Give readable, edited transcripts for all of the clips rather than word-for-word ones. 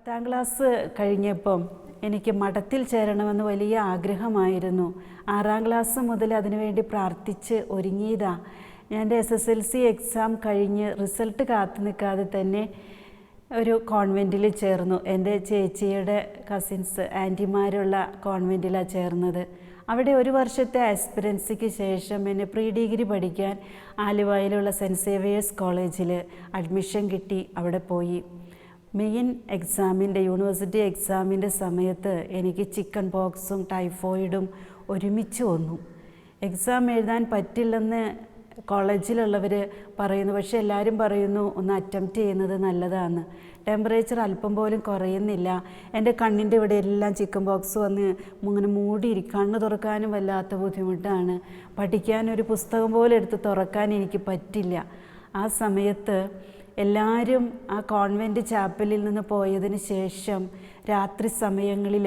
10ാം class കഴിഞ്ഞപ്പം എനിക്ക് മഠത്തിൽ ചേരണമെന്ന് വലിയ ആഗ്രഹമായിരുന്നു. 6ാം ക്ലാസ് മുതൽ അതിനുവേണ്ടി പ്രാർത്ഥിച്ച് ഒരുങ്ങിയതാ. ഞാൻ എൻ്റെ SSLC എക്സാം കഴിഞ്ഞ് റിസൾട്ട് കാത്തു നിൽക്കാതെ തന്നെ ഒരു കോൺവെൻറ്റിൽ ചേർന്നു. എൻ്റെ ചേച്ചിയുടെ കസിൻസ് ആൻറ്റിമാരുള്ള കോൺവെൻറ്റിലാണ് ചേർന്നത്. അവിടെ ഒരു വർഷത്തെ ആസ്പിറൻസിക്ക് ശേഷം എന്നെ പ്രീ ഡിഗ്രി പഠിക്കാൻ ആലുവയിലുള്ള സെൻറ്റ് സേവിയേഴ്സ് കോളേജിൽ അഡ്മിഷൻ കിട്ടി. അവിടെ പോയി. മെയിൻ എക്സാമിൻ്റെ യൂണിവേഴ്സിറ്റി എക്സാമിൻ്റെ സമയത്ത് എനിക്ക് ചിക്കൻ പോക്സും ടൈഫോയിഡും ഒരുമിച്ച് വന്നു. എക്സാം എഴുതാൻ പറ്റില്ലെന്ന് കോളേജിലുള്ളവർ പറയുന്നു. പക്ഷേ എല്ലാവരും പറയുന്നു ഒന്ന് അറ്റംപ്റ്റ് ചെയ്യുന്നത് നല്ലതാണ്. ടെമ്പറേച്ചർ അല്പം പോലും കുറയുന്നില്ല. എൻ്റെ കണ്ണിൻ്റെ ഇവിടെ എല്ലാം ചിക്കൻ ബോക്സ് വന്ന് ഇങ്ങനെ മൂടിയിരിക്കും. കണ്ണ് തുറക്കാനും വല്ലാത്ത ബുദ്ധിമുട്ടാണ്. പഠിക്കാനൊരു പുസ്തകം പോലും എടുത്ത് തുറക്കാൻ എനിക്ക് പറ്റില്ല. ആ സമയത്ത് എല്ലാവരും ആ കോൺവെൻറ്റ് ചാപ്പലിൽ നിന്ന് പോയതിന് ശേഷം രാത്രി സമയങ്ങളിൽ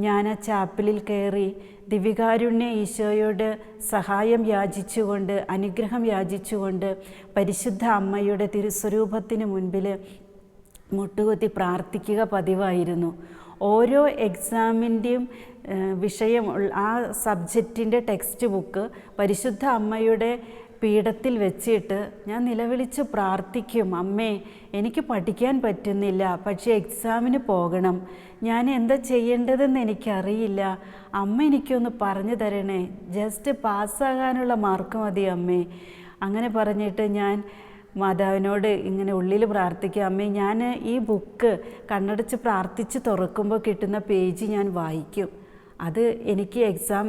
ഞാൻ ആ ചാപ്പലിൽ കയറി ദിവികാരുണ്യ ഈശോയോട് സഹായം യാചിച്ചുകൊണ്ട് അനുഗ്രഹം യാചിച്ചുകൊണ്ട് പരിശുദ്ധ അമ്മയുടെ തിരുസ്വരൂപത്തിന് മുൻപിൽ മുട്ടുകുത്തി പ്രാർത്ഥിക്കുക പതിവായിരുന്നു. ഓരോ എക്സാമിൻ്റെയും വിഷയം ആ സബ്ജക്റ്റിൻ്റെ ടെക്സ്റ്റ് ബുക്ക് പരിശുദ്ധ അമ്മയുടെ പീഠത്തിൽ വെച്ചിട്ട് ഞാൻ നിലവിളിച്ച് പ്രാർത്ഥിക്കും, അമ്മേ എനിക്ക് പഠിക്കാൻ പറ്റുന്നില്ല, പക്ഷേ എക്സാമിന് പോകണം, ഞാൻ എന്താ ചെയ്യേണ്ടതെന്ന് എനിക്കറിയില്ല, അമ്മ എനിക്കൊന്ന് പറഞ്ഞു തരണേ, ജസ്റ്റ് പാസ്സാകാനുള്ള മാർക്ക് മതി അമ്മേ. അങ്ങനെ പറഞ്ഞിട്ട് ഞാൻ മാതാവിനോട് ഇങ്ങനെ ഉള്ളിൽ പ്രാർത്ഥിക്കുക, അമ്മേ ഞാൻ ഈ ബുക്ക് കണ്ണടച്ച് പ്രാർത്ഥിച്ച് തുറക്കുമ്പോൾ കിട്ടുന്ന പേജ് ഞാൻ വായിക്കും, അത് എനിക്ക് എക്സാം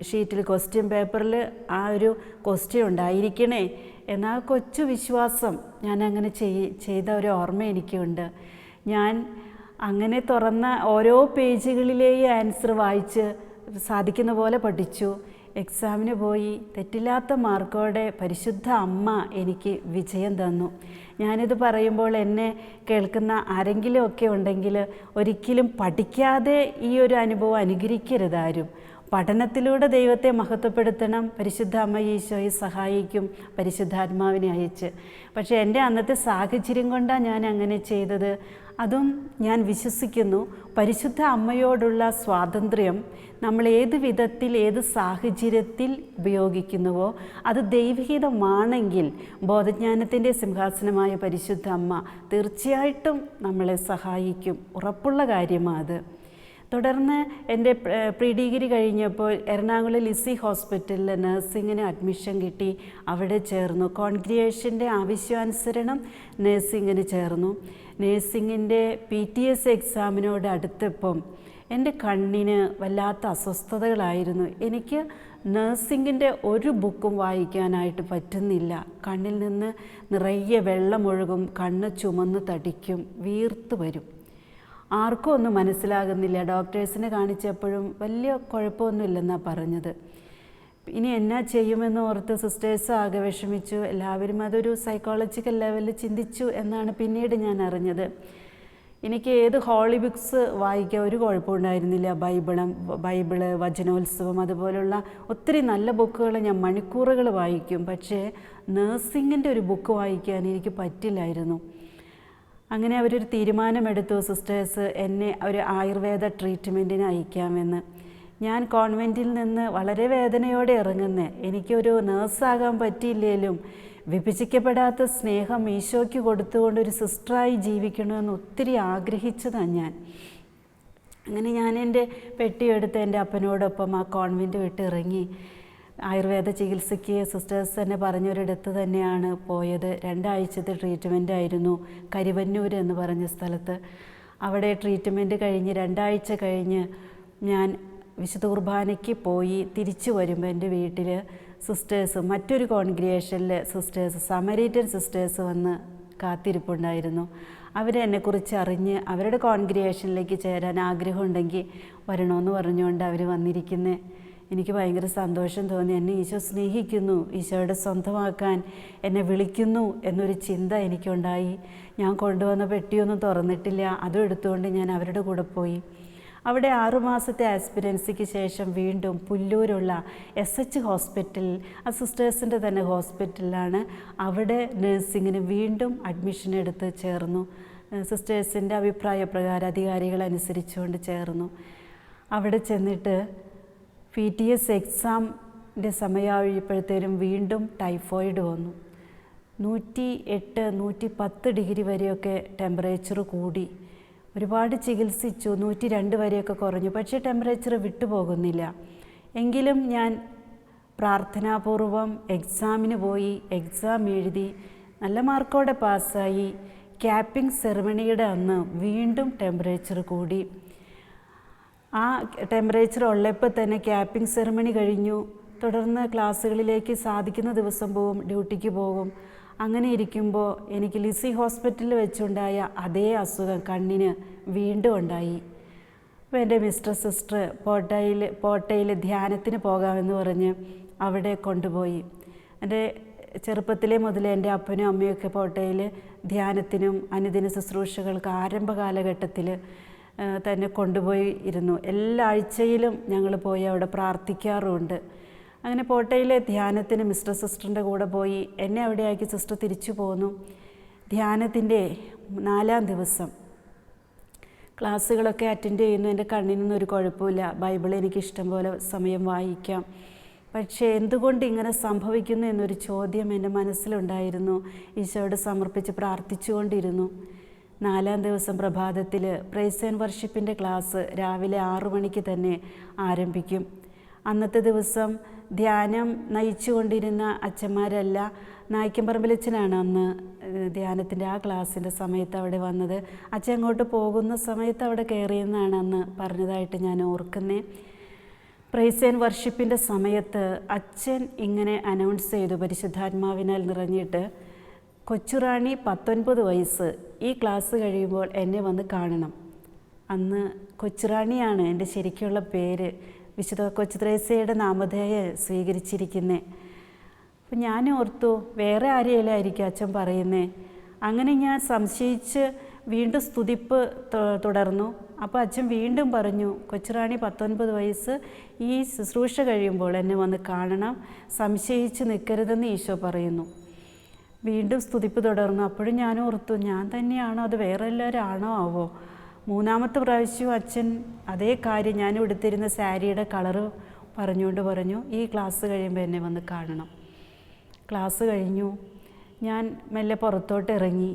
ഷീറ്റിൽ ക്വസ്റ്റ്യൻ പേപ്പറിൽ ആ ഒരു ക്വസ്റ്റ്യൻ ഉണ്ടായിരിക്കണേ എന്ന കൊച്ചു വിശ്വാസം ഞാൻ അങ്ങനെ ചെയ്ത ഒരു ഓർമ്മ എനിക്കുണ്ട്. ഞാൻ അങ്ങനെ തുറന്ന ഓരോ പേജുകളിലെയും ആൻസർ വായിച്ച് സാധിക്കുന്ന പോലെ പഠിച്ചു. എക്സാമിന് പോയി തെറ്റില്ലാത്ത മാർക്കോടെ പരിശുദ്ധ അമ്മ എനിക്ക് വിജയം തന്നു. ഞാനിത് പറയുമ്പോൾ എന്നെ കേൾക്കുന്ന ആരെങ്കിലും ഒക്കെ ഉണ്ടെങ്കിൽ ഒരിക്കലും പഠിക്കാതെ ഈ ഒരു അനുഭവം അനുകരിക്കരുതാരും. പഠനത്തിലൂടെ ദൈവത്തെ മഹത്വപ്പെടുത്തണം. പരിശുദ്ധ അമ്മ ഈശോയെ സഹായിക്കും പരിശുദ്ധാത്മാവിനെ അയച്ച്. പക്ഷേ എൻ്റെ അന്നത്തെ സാഹചര്യം കൊണ്ടാണ് ഞാൻ അങ്ങനെ ചെയ്തത്. അതും ഞാൻ വിശ്വസിക്കുന്നു, പരിശുദ്ധ അമ്മയോടുള്ള സ്വാതന്ത്ര്യം നമ്മൾ ഏത് വിധത്തിൽ ഏത് സാഹചര്യത്തിൽ ഉപയോഗിക്കുന്നുവോ അത് ദൈവഹിതമാണെങ്കിൽ ബോധജ്ഞാനത്തിൻ്റെ സിംഹാസനമായ പരിശുദ്ധ അമ്മ തീർച്ചയായിട്ടും നമ്മളെ സഹായിക്കും. ഉറപ്പുള്ള കാര്യമാണ് അത്. തുടർന്ന് എൻ്റെ പ്രീ ഡിഗ്രി കഴിഞ്ഞപ്പോൾ എറണാകുളം ലിസി ഹോസ്പിറ്റലിൽ നഴ്സിങ്ങിന് അഡ്മിഷൻ കിട്ടി. അവിടെ ചേർന്നു. കോൺഗ്രിഗേഷൻ്റെ ആവശ്യാനുസരണം നഴ്സിങ്ങിന് ചേർന്നു. നഴ്സിങ്ങിൻ്റെ PTS എക്സാമിനോട് അടുത്തപ്പം എൻ്റെ കണ്ണിന് വല്ലാത്ത അസ്വസ്ഥതകളായിരുന്നു. എനിക്ക് നഴ്സിങ്ങിൻ്റെ ഒരു ബുക്കും വായിക്കാനായിട്ട് പറ്റുന്നില്ല. കണ്ണിൽ നിന്ന് നിറയെ വെള്ളമൊഴുകും, കണ്ണ് ചുമന്ന് തടിക്കും, വീർത്ത് വരും. ആർക്കും ഒന്നും മനസ്സിലാകുന്നില്ല. ഡോക്ടേഴ്സിനെ കാണിച്ചപ്പോഴും വലിയ കുഴപ്പമൊന്നുമില്ലെന്നാണ് പറഞ്ഞത്. ഇനി എന്നാ ചെയ്യുമെന്ന് ഓർത്ത് സിസ്റ്റേഴ്സ് ആകെ വിഷമിച്ചു. എല്ലാവരും അതൊരു സൈക്കോളജിക്കൽ ലെവലിൽ ചിന്തിച്ചു എന്നാണ് പിന്നീട് ഞാൻ അറിഞ്ഞത്. എനിക്ക് ഏത് ഹോളി ബുക്സ് വായിക്കാൻ ഒരു കുഴപ്പമുണ്ടായിരുന്നില്ല. ബൈബിള്, വചനോത്സവം, അതുപോലുള്ള ഒത്തിരി നല്ല ബുക്കുകൾ ഞാൻ മണിക്കൂറുകൾ വായിക്കും. പക്ഷേ നഴ്സിങ്ങിൻ്റെ ഒരു ബുക്ക് വായിക്കാൻ എനിക്ക് പറ്റില്ലായിരുന്നു. അങ്ങനെ അവരൊരു തീരുമാനമെടുത്തു, സിസ്റ്റേഴ്സ് എന്നെ ഒരു ആയുർവേദ ട്രീറ്റ്മെൻറ്റിന് അയക്കാമെന്ന്. ഞാൻ കോൺവെൻറ്റിൽ നിന്ന് വളരെ വേദനയോടെ ഇറങ്ങുന്നത്. എനിക്കൊരു നേഴ്സാകാൻ പറ്റിയില്ലേലും വിഭജിക്കപ്പെടാത്ത സ്നേഹം ഈശോയ്ക്ക് കൊടുത്തുകൊണ്ട് ഒരു സിസ്റ്ററായി ജീവിക്കണമെന്ന് ഒത്തിരി ആഗ്രഹിച്ചതാണ് ഞാൻ. അങ്ങനെ ഞാൻ എൻ്റെ പെട്ടിയെടുത്ത് എൻ്റെ അപ്പനോടൊപ്പം ആ കോൺവെൻറ്റ് വിട്ട് ഇറങ്ങി. ആയുർവേദ ചികിത്സയ്ക്ക് സിസ്റ്റേഴ്സ് തന്നെ പറഞ്ഞൊരിടത്ത് തന്നെയാണ് പോയത്. 2 ആഴ്ചത്തെ ട്രീറ്റ്മെൻ്റ് ആയിരുന്നു കരിവന്നൂർ എന്ന് പറഞ്ഞ സ്ഥലത്ത്. അവിടെ ട്രീറ്റ്മെൻറ്റ് കഴിഞ്ഞ് 2 ആഴ്ച കഴിഞ്ഞ് ഞാൻ വിശുദ്ധ കുർബാനയ്ക്ക് പോയി തിരിച്ചു വരുമ്പോൾ എൻ്റെ വീട്ടിൽ സിസ്റ്റേഴ്സ്, മറ്റൊരു കോൺഗ്രിഗേഷനിൽ സിസ്റ്റേഴ്സ്, സമരീറ്റൻ സിസ്റ്റേഴ്സ് വന്ന് കാത്തിരിപ്പുണ്ടായിരുന്നു. അവരെന്നെക്കുറിച്ച് അറിഞ്ഞ് അവരുടെ കോൺഗ്രിഗേഷനിലേക്ക് ചേരാൻ ആഗ്രഹമുണ്ടെങ്കിൽ വരണമെന്ന് പറഞ്ഞുകൊണ്ട് അവർ വന്നിരിക്കുന്നത്. എനിക്ക് ഭയങ്കര സന്തോഷം തോന്നി. എന്നെ ഈശോ സ്നേഹിക്കുന്നു, ഈശോയുടെ സ്വന്തമാക്കാൻ എന്നെ വിളിക്കുന്നു എന്നൊരു ചിന്ത എനിക്കുണ്ടായി. ഞാൻ കൊണ്ടുവന്ന പെട്ടിയൊന്നും തുറന്നിട്ടില്ല. അതും എടുത്തുകൊണ്ട് ഞാൻ അവരുടെ കൂടെ പോയി. അവിടെ 6 മാസത്തെ ആസ്പിരൻസിക്ക് ശേഷം വീണ്ടും പുല്ലൂരുള്ള SH ഹോസ്പിറ്റലിൽ, ആ സിസ്റ്റേഴ്സിൻ്റെ തന്നെ ഹോസ്പിറ്റലിലാണ്, അവിടെ നഴ്സിങ്ങിന് വീണ്ടും അഡ്മിഷൻ എടുത്ത് ചേർന്നു. സിസ്റ്റേഴ്സിൻ്റെ അഭിപ്രായ പ്രകാരം അധികാരികളനുസരിച്ചുകൊണ്ട് ചേർന്നു. അവിടെ ചെന്നിട്ട് PTS എക്സാമിൻ്റെ സമയമായപ്പോഴത്തേനും വീണ്ടും ടൈഫോയിഡ് വന്നു. 108, 110 ഡിഗ്രി വരെയൊക്കെ ടെമ്പറേച്ചർ കൂടി. ഒരുപാട് ചികിത്സിച്ചു, 102 വരെയൊക്കെ കുറഞ്ഞു. പക്ഷേ ടെമ്പറേച്ചർ വിട്ടുപോകുന്നില്ല. എങ്കിലും ഞാൻ പ്രാർത്ഥനാപൂർവം എക്സാമിന് പോയി, എക്സാം എഴുതി, നല്ല മാർക്കോടെ പാസ്സായി. ക്യാപ്പിംഗ് സെറിമണിയുടെ അന്ന് വീണ്ടും ടെമ്പറേച്ചർ കൂടി. ആ ടെമ്പറേച്ചർ ഉള്ളപ്പോൾ തന്നെ ക്യാപ്പിംഗ് സെറിമണി കഴിഞ്ഞു. തുടർന്ന് ക്ലാസ്സുകളിലേക്ക് സാധിക്കുന്ന ദിവസം പോകും, ഡ്യൂട്ടിക്ക് പോകും. അങ്ങനെ ഇരിക്കുമ്പോൾ എനിക്ക് ലിസി ഹോസ്പിറ്റലിൽ വെച്ചുണ്ടായ അതേ അസുഖം കണ്ണിന് വീണ്ടും ഉണ്ടായി. അപ്പോൾ എൻ്റെ സിസ്റ്റർ പോട്ടയിൽ ധ്യാനത്തിന് പോകാമെന്ന് പറഞ്ഞ് അവിടെ കൊണ്ടുപോയി. എൻ്റെ ചെറുപ്പത്തിലെ മുതലേ എൻ്റെ അപ്പനും അമ്മയൊക്കെ പോട്ടയിൽ ധ്യാനത്തിനും അനുദിന ശുശ്രൂഷകൾക്ക് ആരംഭ കാലഘട്ടത്തിൽ തന്നെ കൊണ്ടുപോയി ഇരുന്നു. എല്ലാ ആഴ്ചയിലും ഞങ്ങൾ പോയി അവിടെ പ്രാർത്ഥിക്കാറുമുണ്ട്. അങ്ങനെ പോട്ടയിലെ ധ്യാനത്തിന് സിസ്റ്ററിൻ്റെ കൂടെ പോയി. എന്നെ അവിടെയാക്കി സിസ്റ്റർ തിരിച്ചു പോന്നു. ധ്യാനത്തിൻ്റെ 4-ാം ദിവസം ക്ലാസ്സുകളൊക്കെ അറ്റൻഡ് ചെയ്യുന്നു. എൻ്റെ കണ്ണിനൊന്നും ഒരു കുഴപ്പമില്ല. ബൈബിൾ എനിക്ക് ഇഷ്ടം പോലെ സമയം വായിക്കാം. പക്ഷേ എന്തുകൊണ്ട് ഇങ്ങനെ സംഭവിക്കുന്നു എന്നൊരു ചോദ്യം എൻ്റെ മനസ്സിലുണ്ടായിരുന്നു. ഈശോയോട് സമർപ്പിച്ച് പ്രാർത്ഥിച്ചുകൊണ്ടിരുന്നു. 4-ാം ദിവസം പ്രഭാതത്തിൽ പ്രൈസ് ആൻഡ് വർഷിപ്പിൻ്റെ ക്ലാസ് രാവിലെ 6 മണിക്ക് തന്നെ ആരംഭിക്കും. അന്നത്തെ ദിവസം ധ്യാനം നയിച്ചു കൊണ്ടിരുന്ന അച്ഛന്മാരല്ല, നായ്ക്കമ്പറമ്പിലച്ഛനാണ് അന്ന് ധ്യാനത്തിൻ്റെ ആ ക്ലാസ്സിൻ്റെ സമയത്ത് അവിടെ വന്നത്. അച്ഛൻ അങ്ങോട്ട് പോകുന്ന സമയത്ത് അവിടെ കയറിയെന്നാണ് അന്ന് പറഞ്ഞതായിട്ട് ഞാൻ ഓർക്കുന്നേ. പ്രൈസ് ആൻഡ് വർഷിപ്പിൻ്റെ സമയത്ത് അച്ഛൻ ഇങ്ങനെ അനൗൺസ് ചെയ്തു, പരിശുദ്ധാത്മാവിനാൽ നിറഞ്ഞിട്ട്, കൊച്ചുറാണി 19 വയസ്സ്, ഈ ക്ലാസ് കഴിയുമ്പോൾ എന്നെ വന്ന് കാണണം. അന്ന് കൊച്ചുറാണിയാണ് എൻ്റെ ശരിക്കുള്ള പേര്. വിശുദ്ധ കൊച്ചുത്രേസ്യയുടെ നാമധേയം സ്വീകരിച്ചിരിക്കുന്നത്. അപ്പം ഞാൻ ഓർത്തു വേറെ ആരെയല്ലായിരിക്കും അച്ഛൻ പറയുന്നേ. അങ്ങനെ ഞാൻ സംശയിച്ച് വീണ്ടും സ്തുതിപ്പ് തുടർന്നു. അപ്പോൾ അച്ഛൻ വീണ്ടും പറഞ്ഞു, കൊച്ചുറാണി 19 വയസ്സ്, ഈ ശുശ്രൂഷ കഴിയുമ്പോൾ എന്നെ വന്ന് കാണണം, സംശയിച്ച് നിൽക്കരുതെന്ന് ഈശോ പറയുന്നു. വീണ്ടും സ്തുതിപ്പ് തുടർന്നു. അപ്പോഴും ഞാൻ ഓർത്തു, ഞാൻ തന്നെയാണോ അത് വേറെ എല്ലാവരും ആണോ ആവോ. 3-ാമത്തെ പ്രാവശ്യം അച്ഛൻ അതേ കാര്യം, ഞാൻ ഉടുത്തിരുന്ന സാരിയുടെ കളറ് പറഞ്ഞുകൊണ്ട് പറഞ്ഞു, ഈ ക്ലാസ് കഴിയുമ്പോൾ എന്നെ വന്ന് കാണണം. ക്ലാസ് കഴിഞ്ഞു. ഞാൻ മെല്ലെ പുറത്തോട്ട് ഇറങ്ങി.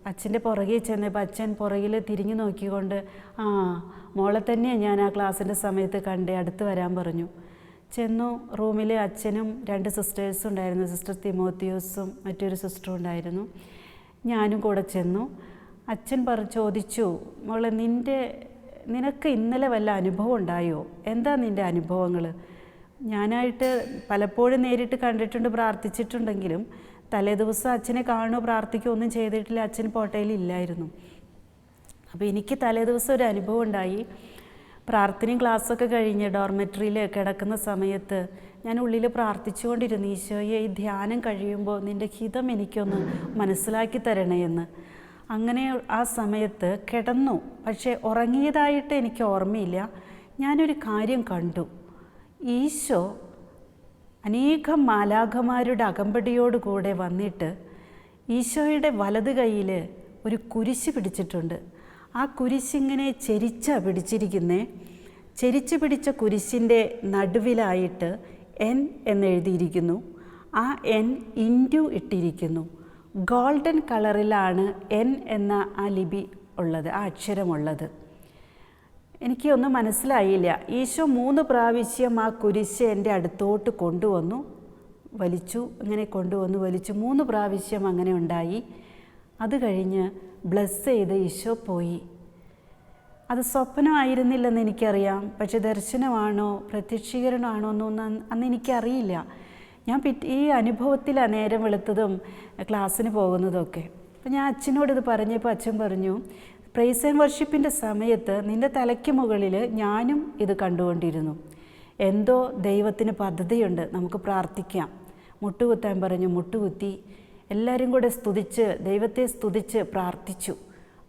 അച്ഛൻ്റെ പുറകെ ചെന്നപ്പോൾ അച്ഛൻ പുറകിൽ തിരിഞ്ഞു നോക്കിക്കൊണ്ട്, ആ മോളെ തന്നെയാണ് ഞാൻ ആ ക്ലാസ്സിൻ്റെ സമയത്ത് കണ്ടേ, അടുത്ത് വരാൻ പറഞ്ഞു. ചെന്നു. റൂമിൽ അച്ഛനും 2 സിസ്റ്റേഴ്സും ഉണ്ടായിരുന്നു. സിസ്റ്റർ തിമോത്തിയോസും മറ്റൊരു സിസ്റ്ററും ഉണ്ടായിരുന്നു. ഞാനും കൂടെ ചെന്നു. അച്ഛൻ ചോദിച്ചു, മോളെ നിനക്ക് ഇന്നലെ വല്ല അനുഭവം ഉണ്ടായോ? എന്താ നിൻ്റെ അനുഭവങ്ങൾ? ഞാനായിട്ട് പലപ്പോഴും നേരിട്ട് കണ്ടിട്ടുണ്ട്, പ്രാർത്ഥിച്ചിട്ടുണ്ടെങ്കിലും തലേദിവസം അച്ഛനെ കാണുകയോ പ്രാർത്ഥിക്കുകയോ ഒന്നും ചെയ്തിട്ടില്ല. അച്ഛൻ പോട്ടയിലില്ലായിരുന്നു. അപ്പോൾ എനിക്ക് തലേദിവസം ഒരു അനുഭവം ഉണ്ടായി. പ്രാർത്ഥനയും ക്ലാസ്സൊക്കെ കഴിഞ്ഞ് ഡോർമെറ്ററിയിൽ കിടക്കുന്ന സമയത്ത് ഞാൻ ഉള്ളിൽ പ്രാർത്ഥിച്ചുകൊണ്ടിരുന്നു, ഈശോയെ ഈ ധ്യാനം കഴിയുമ്പോൾ നിൻ്റെ ഹിതം എനിക്കൊന്ന് മനസ്സിലാക്കി തരണേ എന്ന്. അങ്ങനെ ആ സമയത്ത് കിടന്നു. പക്ഷേ ഉറങ്ങിയതായിട്ട് എനിക്ക് ഓർമ്മയില്ല. ഞാനൊരു കാര്യം കണ്ടു. ഈശോ അനേകം മാലാഖമാരുടെ അകമ്പടിയോടുകൂടെ വന്നിട്ട് ഈശോയുടെ വലത് കൈയിൽ ഒരു കുരിശ് പിടിച്ചിട്ടുണ്ട്. ആ കുരിശിങ്ങനെ ചെരിച്ചാണ് പിടിച്ചിരിക്കുന്നേ. ചെരിച്ചു പിടിച്ച കുരിശിൻ്റെ നടുവിലായിട്ട് എൻ എന്നെഴുതിയിരിക്കുന്നു. ആ എൻ ഇൻറ്റു ഇട്ടിരിക്കുന്നു. ഗോൾഡൻ കളറിലാണ് എൻ എന്ന ആ ലിപി ഉള്ളത്, ആ അക്ഷരമുള്ളത്. എനിക്ക് ഒന്നും മനസ്സിലായില്ല. ഈശോ 3 പ്രാവശ്യം ആ കുരിശ് എൻ്റെ അടുത്തോട്ട് കൊണ്ടുവന്നു, വലിച്ചു, ഇങ്ങനെ കൊണ്ടുവന്നു വലിച്ചു. 3 പ്രാവശ്യം അങ്ങനെ ഉണ്ടായി. അത് കഴിഞ്ഞ് ബ്ലെസ് ചെയ്ത് ഈശോ പോയി. അത് സ്വപ്നമായിരുന്നില്ലെന്ന് എനിക്കറിയാം. പക്ഷെ ദർശനമാണോ പ്രത്യക്ഷീകരണമാണോ എന്നൊന്നും അന്ന് എനിക്കറിയില്ല. ഞാൻ ഈ അനുഭവത്തിലാണ് നേരം വെളുത്തതും ക്ലാസ്സിന് പോകുന്നതൊക്കെ. അപ്പം ഞാൻ അച്ഛനോട് ഇത് പറഞ്ഞപ്പോൾ അച്ഛൻ പറഞ്ഞു, പ്രൈസ് ആൻഡ് വർഷിപ്പിൻ്റെ സമയത്ത് നിൻ്റെ തലയ്ക്ക് മുകളിൽ ഞാനും ഇത് കണ്ടുകൊണ്ടിരുന്നു. എന്തോ ദൈവത്തിന് പദ്ധതിയുണ്ട്, നമുക്ക് പ്രാർത്ഥിക്കാം. മുട്ടുകുത്താൻ പറഞ്ഞു. മുട്ടുകുത്തി എല്ലാവരും കൂടെ സ്തുതിച്ച്, ദൈവത്തെ സ്തുതിച്ച്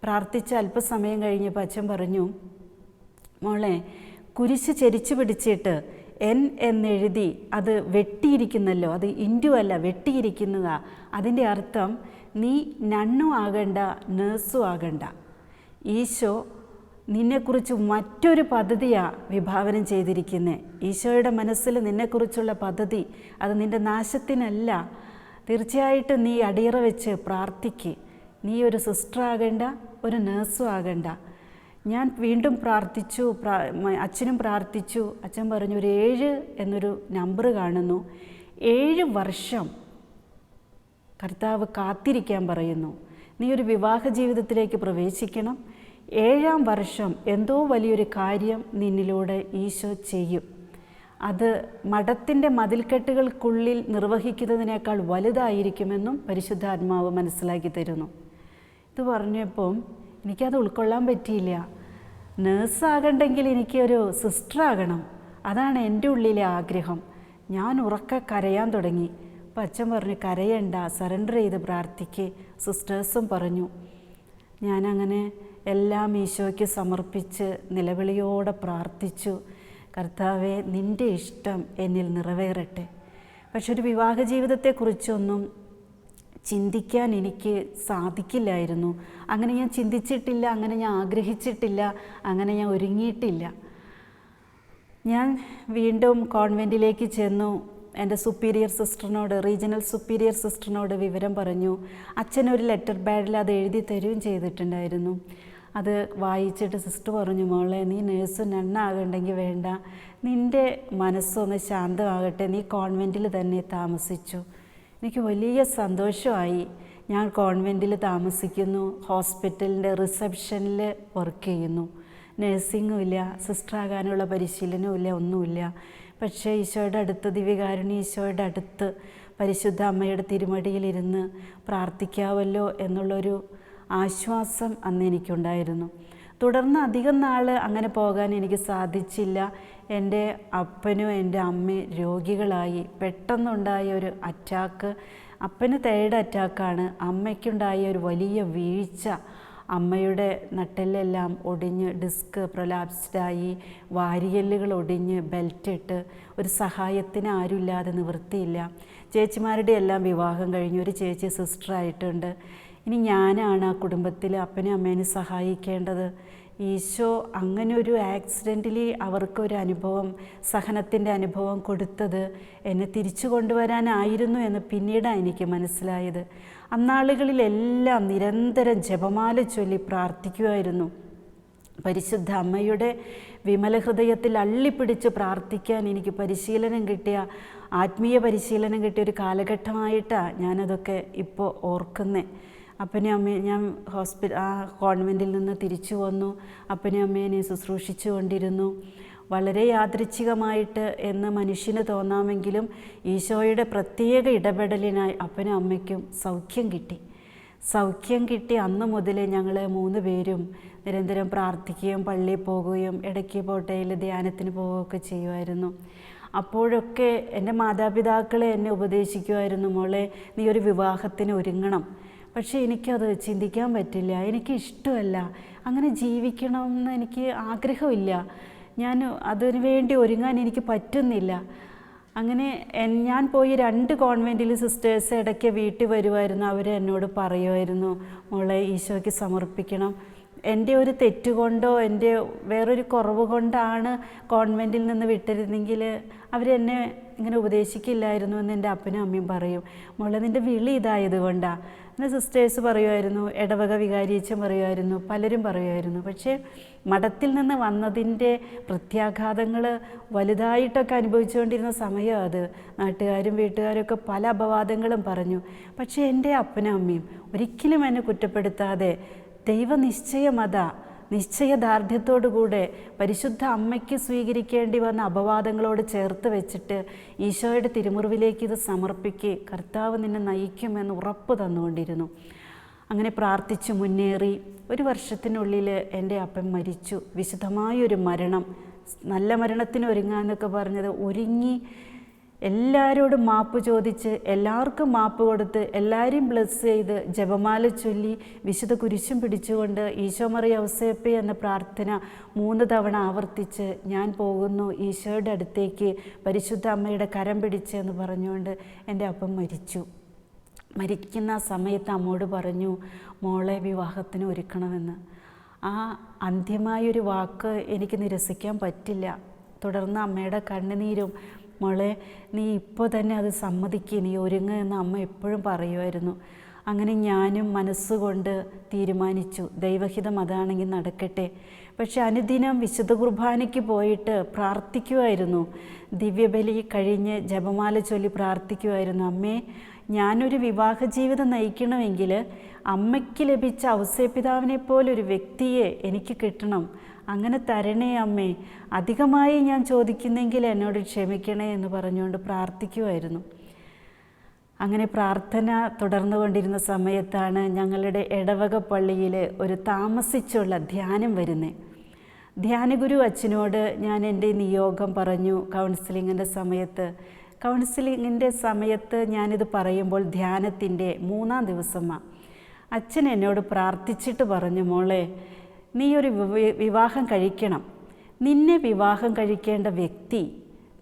പ്രാർത്ഥിച്ച് അല്പസമയം കഴിഞ്ഞപ്പോൾ അച്ഛൻ പറഞ്ഞു, മോളെ, കുരിശ് ചെരിച്ചു പിടിച്ചിട്ട് എൻ എന്നെഴുതി അത് വെട്ടിയിരിക്കുന്നല്ലോ, അത് ഇൻറ്റു അല്ല വെട്ടിയിരിക്കുന്നതാ. അതിൻ്റെ അർത്ഥം നീ നണ്ണും ആകണ്ട, നേഴ്സും ആകണ്ട. ഈശോ നിന്നെക്കുറിച്ച് മറ്റൊരു പദ്ധതിയാണ് വിഭാവനം ചെയ്തിരിക്കുന്നത്. ഈശോയുടെ മനസ്സിൽ നിന്നെക്കുറിച്ചുള്ള പദ്ധതി അത് നിൻ്റെ നാശത്തിനല്ല. തീർച്ചയായിട്ടും നീ അടിയറ വെച്ച് പ്രാർത്ഥിക്ക്. നീ ഒരു സിസ്റ്റർ ആകണ്ട, ഒരു നേഴ്സും ആകണ്ട. ഞാൻ വീണ്ടും പ്രാർത്ഥിച്ചു, അച്ഛനും പ്രാർത്ഥിച്ചു. അച്ഛൻ പറഞ്ഞു, ഒരു 7 എന്നൊരു നമ്പർ കാണുന്നു. 7 വർഷം കർത്താവ് കാത്തിരിക്കാൻ പറയുന്നു. നീ ഒരു വിവാഹ ജീവിതത്തിലേക്ക് പ്രവേശിക്കണം. 7ാം വർഷം എന്തോ വലിയൊരു കാര്യം നിന്നിലൂടെ ഈശോ ചെയ്യും. അത് മഠത്തിൻ്റെ മതിൽക്കെട്ടുകൾക്കുള്ളിൽ നിർവഹിക്കുന്നതിനേക്കാൾ വലുതായിരിക്കുമെന്നും പരിശുദ്ധാത്മാവ് മനസ്സിലാക്കി തരുന്നു. ഇത് പറഞ്ഞപ്പം എനിക്കത് ഉൾക്കൊള്ളാൻ പറ്റിയില്ല. നേഴ്സാകണ്ടെങ്കിൽ എനിക്കൊരു സിസ്റ്റർ ആകണം. അതാണ് എൻ്റെ ഉള്ളിലെ ആഗ്രഹം. ഞാൻ ഉറക്കെ കരയാൻ തുടങ്ങി. അപ്പം അച്ഛൻ പറഞ്ഞു, കരയണ്ട, സറണ്ടർ ചെയ്ത് പ്രാർത്ഥിക്ക്. സിസ്റ്റേഴ്സും പറഞ്ഞു. ഞാനങ്ങനെ എല്ലാം ഈശോയ്ക്ക് സമർപ്പിച്ച് നിലവിളിയോടെ പ്രാർത്ഥിച്ചു. കർത്താവേ, നിൻ്റെ ഇഷ്ടം എന്നിൽ നിറവേറട്ടെ. പക്ഷെ ഒരു വിവാഹ ജീവിതത്തെക്കുറിച്ചൊന്നും ചിന്തിക്കാൻ എനിക്ക് സാധിക്കില്ലായിരുന്നു. അങ്ങനെ ഞാൻ ചിന്തിച്ചിട്ടില്ല, അങ്ങനെ ഞാൻ ആഗ്രഹിച്ചിട്ടില്ല, അങ്ങനെ ഞാൻ ഒരുങ്ങിയിട്ടില്ല. ഞാൻ വീണ്ടും കോൺവെൻറ്റിലേക്ക് ചെന്നു. എൻ്റെ സുപ്പീരിയർ സിസ്റ്ററിനോട്, റീജിയണൽ സുപ്പീരിയർ സിസ്റ്ററിനോട് വിവരം പറഞ്ഞു. അച്ഛനൊരു ലെറ്റർ പാഡിൽ അത് എഴുതി തരുകയും ചെയ്തിട്ടുണ്ടായിരുന്നു. അത് വായിച്ചിട്ട് സിസ്റ്റർ പറഞ്ഞു, മോളെ, നീ നേഴ്സ് നണ്ണാകണ്ടെങ്കിൽ വേണ്ട, നിൻ്റെ മനസ്സൊന്ന് ശാന്തമാകട്ടെ, നീ കോൺവെൻറ്റിൽ തന്നെ താമസിച്ചു. എനിക്ക് വലിയ സന്തോഷമായി. ഞാൻ കോൺവെൻറ്റിൽ താമസിക്കുന്നു, ഹോസ്പിറ്റലിൻ്റെ റിസപ്ഷനിൽ വർക്ക് ചെയ്യുന്നു. നഴ്സിംഗും ഇല്ല, സിസ്റ്ററാകാനുള്ള പരിശീലനവും ഇല്ല, ഒന്നുമില്ല. പക്ഷേ ഈശോയുടെ അടുത്ത്, ദിവ്യകാരുണ്യ ഈശോയുടെ അടുത്ത് പരിശുദ്ധ അമ്മയുടെ തിരുമടിയിലിരുന്ന് പ്രാർത്ഥിക്കാവല്ലോ എന്നുള്ളൊരു ആശ്വാസം അന്ന് എനിക്കുണ്ടായിരുന്നു. തുടർന്ന് അധികം നാൾ അങ്ങനെ പോകാൻ എനിക്ക് സാധിച്ചില്ല. എൻ്റെ അപ്പനും എൻ്റെ അമ്മയും രോഗികളായി. പെട്ടെന്നുണ്ടായ ഒരു അറ്റാക്ക്, അപ്പന് 3rd അറ്റാക്കാണ്. അമ്മയ്ക്കുണ്ടായ ഒരു വലിയ വീഴ്ച, അമ്മയുടെ നട്ടെല്ലെല്ലാം ഒടിഞ്ഞ് ഡിസ്ക് പ്രൊലാപ്സ്ഡായി, വാരിയെല്ലുകൾ ഒടിഞ്ഞ് ബെൽറ്റിട്ട്, ഒരു സഹായത്തിന് ആരുമില്ലാതെ നിവൃത്തിയില്ല. ചേച്ചിമാരുടെ എല്ലാം വിവാഹം കഴിഞ്ഞു. ഒരു ചേച്ചി സിസ്റ്ററായിട്ടുണ്ട്. ഇനി ഞാനാണ് ആ കുടുംബത്തിൽ അപ്പനും അമ്മേനെ സഹായിക്കേണ്ടത്. ഈശോ അങ്ങനെ ഒരു ആക്സിഡൻ്റലി അവർക്കൊരു അനുഭവം, സഹനത്തിൻ്റെ അനുഭവം കൊടുത്തത് എന്നെ തിരിച്ചു കൊണ്ടുവരാനായിരുന്നു എന്ന് പിന്നീടാണ് എനിക്ക് മനസ്സിലായത്. അന്നാളുകളിലെല്ലാം നിരന്തരം ജപമാല ചൊല്ലി പ്രാർത്ഥിക്കുമായിരുന്നു. പരിശുദ്ധ അമ്മയുടെ വിമല ഹൃദയത്തിൽ അള്ളിപ്പിടിച്ച് പ്രാർത്ഥിക്കാൻ എനിക്ക് പരിശീലനം കിട്ടിയ, ആത്മീയ പരിശീലനം കിട്ടിയ ഒരു കാലഘട്ടമായിട്ടാണ് ഞാനതൊക്കെ ഇപ്പോൾ ഓർക്കുന്നത്. അപ്പനും അമ്മയും ഞാൻ കോൺവെൻറ്റിൽ നിന്ന് തിരിച്ചു വന്നു. അപ്പനും അമ്മേനെ ശുശ്രൂഷിച്ചു കൊണ്ടിരുന്നു. വളരെ യാദൃച്ഛികമായിട്ട് എന്ന് മനുഷ്യന് തോന്നാമെങ്കിലും ഈശോയുടെ പ്രത്യേക ഇടപെടലിനായി അപ്പനും അമ്മയ്ക്കും സൗഖ്യം കിട്ടി. അന്ന് മുതൽ ഞങ്ങൾ 3 പേരും നിരന്തരം പ്രാർത്ഥിക്കുകയും പള്ളിയിൽ പോകുകയും ഇടയ്ക്ക് പോട്ടയിൽ ധ്യാനത്തിന് പോവുകയൊക്കെ ചെയ്യുമായിരുന്നു. അപ്പോഴൊക്കെ എൻ്റെ മാതാപിതാക്കളെ എന്നെ ഉപദേശിക്കുമായിരുന്നു, മോളെ, നീ ഒരു വിവാഹത്തിന് ഒരുങ്ങണം. പക്ഷേ എനിക്കത് ചിന്തിക്കാൻ പറ്റില്ല, എനിക്കിഷ്ടമല്ല, അങ്ങനെ ജീവിക്കണമെന്ന് എനിക്ക് ആഗ്രഹമില്ല, ഞാൻ അതിനു വേണ്ടി ഒരുങ്ങാൻ എനിക്ക് പറ്റുന്നില്ല. അങ്ങനെ ഞാൻ പോയി 2 കോൺവെൻറ്റിൽ സിസ്റ്റേഴ്സ് ഇടയ്ക്ക് വീട്ടിൽ വരുമായിരുന്നു. അവർ എന്നോട് പറയുമായിരുന്നു, മോളെ ഈശോയ്ക്ക് സമർപ്പിക്കണം. എൻ്റെ ഒരു തെറ്റുകൊണ്ടോ എൻ്റെ വേറൊരു കുറവ് കൊണ്ടാണ് കോൺവെൻറ്റിൽ നിന്ന് വിട്ടിരുന്നെങ്കിൽ അവരെന്നെ ഇങ്ങനെ ഉപദേശിക്കില്ലായിരുന്നു എന്ന് എൻ്റെ അപ്പനും അമ്മയും പറയും. മോളെ നിൻ്റെ വിളി ഇതായതുകൊണ്ടാണ്. എൻ്റെ സിസ്റ്റേഴ്സ് പറയുമായിരുന്നു, ഇടവക വികാരിയച്ഛൻ പറയുമായിരുന്നു, പലരും പറയുമായിരുന്നു. പക്ഷേ മഠത്തിൽ നിന്ന് വന്നതിൻ്റെ പ്രത്യാഘാതങ്ങൾ വലുതായിട്ടൊക്കെ അനുഭവിച്ചുകൊണ്ടിരുന്ന സമയം അത്. നാട്ടുകാരും വീട്ടുകാരൊക്കെ പല അപവാദങ്ങളും പറഞ്ഞു. പക്ഷേ എൻ്റെ അപ്പനും അമ്മയും ഒരിക്കലും എന്നെ കുറ്റപ്പെടുത്താതെ ദൈവനിശ്ചയമതാ നിശ്ചയദാർഢ്യത്തോടുകൂടെ പരിശുദ്ധ അമ്മയ്ക്ക് സ്വീകരിക്കേണ്ടി വന്ന അപവാദങ്ങളോട് ചേർത്ത് വെച്ചിട്ട് ഈശോയുടെ തിരുമുറിവിലേക്ക് ഇത് സമർപ്പിക്കുക, കർത്താവ് നിന്നെ നയിക്കുമെന്ന് ഉറപ്പ് തന്നുകൊണ്ടിരുന്നു. അങ്ങനെ പ്രാർത്ഥിച്ചു മുന്നേറി 1 വർഷത്തിനുള്ളിൽ എൻ്റെ അപ്പൻ മരിച്ചു. വിശുദ്ധമായൊരു മരണം, നല്ല മരണത്തിന് ഒരുങ്ങാന്നൊക്കെ പറഞ്ഞത് ഒരുങ്ങി എല്ലാവരോടും മാപ്പ് ചോദിച്ച് എല്ലാവർക്കും മാപ്പ് കൊടുത്ത് എല്ലാവരെയും ബ്ലെസ് ചെയ്ത് ജപമാല ചൊല്ലി വിശുദ്ധ കുരിശും പിടിച്ചുകൊണ്ട് ഈശോ മറിയ ഔസേപ്പേ എന്ന പ്രാർത്ഥന 3 തവണ ആവർത്തിച്ച് ഞാൻ പോകുന്നു ഈശോയുടെ അടുത്തേക്ക് പരിശുദ്ധ അമ്മയുടെ കരം പിടിച്ച് എന്ന് പറഞ്ഞുകൊണ്ട് എൻ്റെ അപ്പം മരിച്ചു. മരിക്കുന്ന സമയത്ത് അമ്മോട് പറഞ്ഞു, മോളെ വിവാഹത്തിന് ഒരുക്കണമെന്ന്. ആ അന്ത്യമായൊരു വാക്ക് എനിക്ക് നിരസിക്കാൻ പറ്റില്ല. തുടർന്ന് അമ്മയുടെ കണ്ണുനീരും, മോളെ നീ ഇപ്പോൾ തന്നെ അത് സമ്മതിക്കുക, നീ ഒരുങ്ങുക എന്ന് അമ്മ എപ്പോഴും പറയുമായിരുന്നു. അങ്ങനെ ഞാനും മനസ്സുകൊണ്ട് തീരുമാനിച്ചു, ദൈവഹിതം അതാണെങ്കിൽ നടക്കട്ടെ. പക്ഷെ അനുദിനം വിശുദ്ധ കുർബാനയ്ക്ക് പോയിട്ട് പ്രാർത്ഥിക്കുമായിരുന്നു. ദിവ്യബലി കഴിഞ്ഞ് ജപമാല ചൊല്ലി പ്രാർത്ഥിക്കുമായിരുന്നു, അമ്മേ ഞാനൊരു വിവാഹ ജീവിതം നയിക്കണമെങ്കിൽ അമ്മയ്ക്ക് ലഭിച്ച ഔസേപ്പിതാവിനെ പോലൊരു വ്യക്തിയെ എനിക്ക് കിട്ടണം. അങ്ങനെ തരണേ അമ്മേ, അധികമായി ഞാൻ ചോദിക്കുന്നെങ്കിൽ എന്നോട് ക്ഷമിക്കണേ എന്ന് പറഞ്ഞുകൊണ്ട് പ്രാർത്ഥിക്കുമായിരുന്നു. അങ്ങനെ പ്രാർത്ഥന തുടർന്നുകൊണ്ടിരുന്ന സമയത്താണ് ഞങ്ങളുടെ ഇടവക പള്ളിയിൽ ഒരു താമസിച്ചുള്ള ധ്യാനം വരുന്നത്. ധ്യാനഗുരു അച്ഛനോട് ഞാൻ എൻ്റെ നിയോഗം പറഞ്ഞു. കൗൺസിലിങ്ങിൻ്റെ സമയത്ത് ഞാനിത് പറയുമ്പോൾ ധ്യാനത്തിൻ്റെ 3-ാം ദിവസമാണ്. അച്ഛൻ എന്നോട് പ്രാർത്ഥിച്ചിട്ട് പറഞ്ഞു, മോളെ നീ ഒരു വിവാഹം കഴിക്കണം. നിന്നെ വിവാഹം കഴിക്കേണ്ട വ്യക്തി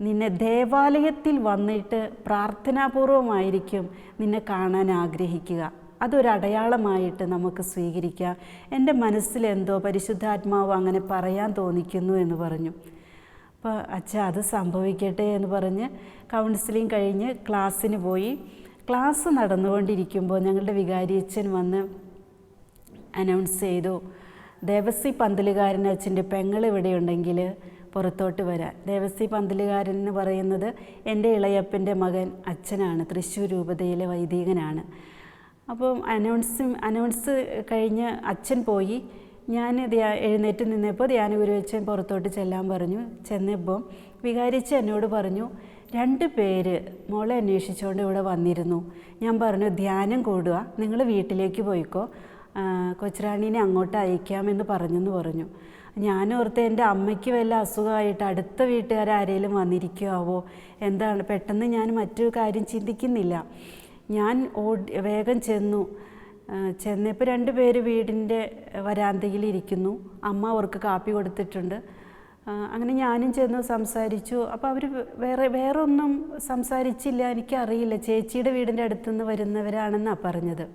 നിന്നെ ദേവാലയത്തിൽ വന്നിട്ട് പ്രാർത്ഥനാപൂർവമായിരിക്കും നിന്നെ കാണാൻ ആഗ്രഹിക്കുക. അതൊരടയാളമായിട്ട് നമുക്ക് സ്വീകരിക്കാം. എൻ്റെ മനസ്സിലെന്തോ പരിശുദ്ധാത്മാവ് അങ്ങനെ പറയാൻ തോന്നിക്കുന്നു എന്ന് പറഞ്ഞു. അപ്പോൾ അച്ഛാ അത് സംഭവിക്കട്ടെ എന്ന് പറഞ്ഞ് കൗൺസിലിംഗ് കഴിഞ്ഞ് ക്ലാസ്സിന് പോയി. ക്ലാസ് നടന്നുകൊണ്ടിരിക്കുമ്പോൾ ഞങ്ങളുടെ വികാരിയച്ഛൻ വന്ന് അനൗൺസ് ചെയ്തു, ദേവസി പന്തലുകാരൻ അച്ഛൻ്റെ പെങ്ങൾ ഇവിടെ ഉണ്ടെങ്കിൽ പുറത്തോട്ട് വരാൻ. ദേവസി പന്തലുകാരൻ എന്ന് പറയുന്നത് എൻ്റെ ഇളയപ്പൻ്റെ മകൻ അച്ഛനാണ്, തൃശ്ശൂർ രൂപതയിലെ വൈദികനാണ്. അപ്പം അനൗൺസ് കഴിഞ്ഞ് അച്ഛൻ പോയി. ഞാൻ എഴുന്നേറ്റ് നിന്നപ്പോൾ ധ്യാനഗുരുവച്ഛൻ പുറത്തോട്ട് ചെല്ലാൻ പറഞ്ഞു. ചെന്നപ്പോൾ വികാരിച്ച് എന്നോട് പറഞ്ഞു, 2 പേര് മോളെ അന്വേഷിച്ചുകൊണ്ട് ഇവിടെ വന്നിരുന്നു. ഞാൻ പറഞ്ഞു, ധ്യാനം കൂടുക, നിങ്ങൾ വീട്ടിലേക്ക് പോയിക്കോ, കൊച്ചുറാണീനെ അങ്ങോട്ട് അയക്കാമെന്ന് പറഞ്ഞു. ഞാനോർത്ത് എൻ്റെ അമ്മയ്ക്ക് വല്ല അസുഖമായിട്ട് അടുത്ത വീട്ടുകാരാരേലും വന്നിരിക്കുമോ എന്താണ്, പെട്ടെന്ന് ഞാൻ മറ്റൊരു കാര്യം ചിന്തിക്കുന്നില്ല. ഞാൻ വേഗം ചെന്നപ്പോൾ 2 പേര് വീടിൻ്റെ വരാന്തയിലിരിക്കുന്നു. അമ്മ അവർക്ക് കാപ്പി കൊടുത്തിട്ടുണ്ട്. അങ്ങനെ ഞാനും ചെന്ന് സംസാരിച്ചു. അപ്പോൾ അവർ വേറെ ഒന്നും സംസാരിച്ചില്ല. എനിക്കറിയില്ല, ചേച്ചിയുടെ വീടിൻ്റെ അടുത്തുനിന്ന് വരുന്നവരാണെന്നാണ് പറഞ്ഞത്.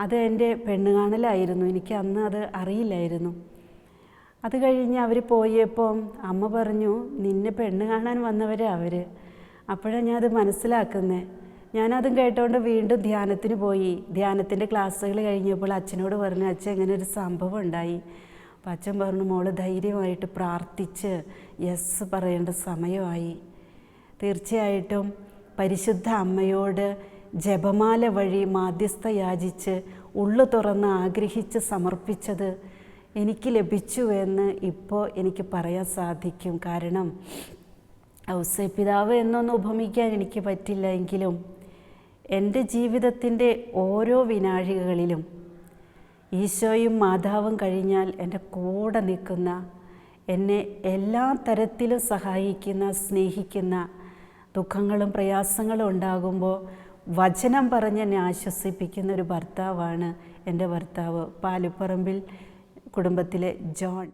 അത് എൻ്റെ പെണ്ണുകാണലായിരുന്നു. എനിക്ക് അന്ന് അത് അറിയില്ലായിരുന്നു. അത് കഴിഞ്ഞ് അവർ പോയപ്പം അമ്മ പറഞ്ഞു, നിന്നെ പെണ്ണ് കാണാൻ വന്നവരാ അവർ. അപ്പോഴാണ് ഞാൻ അത് മനസ്സിലാക്കുന്നത്. ഞാനതും കേട്ടോണ്ട് വീണ്ടും ധ്യാനത്തിന് പോയി. ധ്യാനത്തിൻ്റെ ക്ലാസ്സുകൾ കഴിഞ്ഞപ്പോൾ അച്ഛനോട് പറഞ്ഞു, അച്ഛൻ ഇങ്ങനെ ഒരു സംഭവം ഉണ്ടായി. അപ്പം അച്ഛൻ പറഞ്ഞു, മോള് ധൈര്യമായിട്ട് പ്രാർത്ഥിച്ച് യെസ് പറയേണ്ട സമയമായി. തീർച്ചയായിട്ടും പരിശുദ്ധ അമ്മയോട് ജപമാല വഴി മാധ്യസ്ഥ യാചിച്ച് ഉള്ളു തുറന്ന് ആഗ്രഹിച്ച് സമർപ്പിച്ചത് എനിക്ക് ലഭിച്ചു എന്ന് ഇപ്പോൾ എനിക്ക് പറയാൻ സാധിക്കും. കാരണം ഔസേപ്പിതാവ് എന്നൊന്നും ഉപമിക്കാൻ എനിക്ക് പറ്റില്ല. എങ്കിലും എൻ്റെ ജീവിതത്തിൻ്റെ ഓരോ വിനാഴികകളിലും ഈശോയും മാതാവും കഴിഞ്ഞാൽ എൻ്റെ കൂടെ നിൽക്കുന്ന, എന്നെ എല്ലാ തരത്തിലും സഹായിക്കുന്ന, സ്നേഹിക്കുന്ന, ദുഃഖങ്ങളും പ്രയാസങ്ങളും ഉണ്ടാകുമ്പോൾ വചനം പറഞ്ഞ് എന്നെ ആശ്വസിപ്പിക്കുന്ന ഒരു ഭർത്താവാണ് എൻ്റെ ഭർത്താവ്, പാലുപ്പറമ്പിൽ കുടുംബത്തിലെ ജോൺ.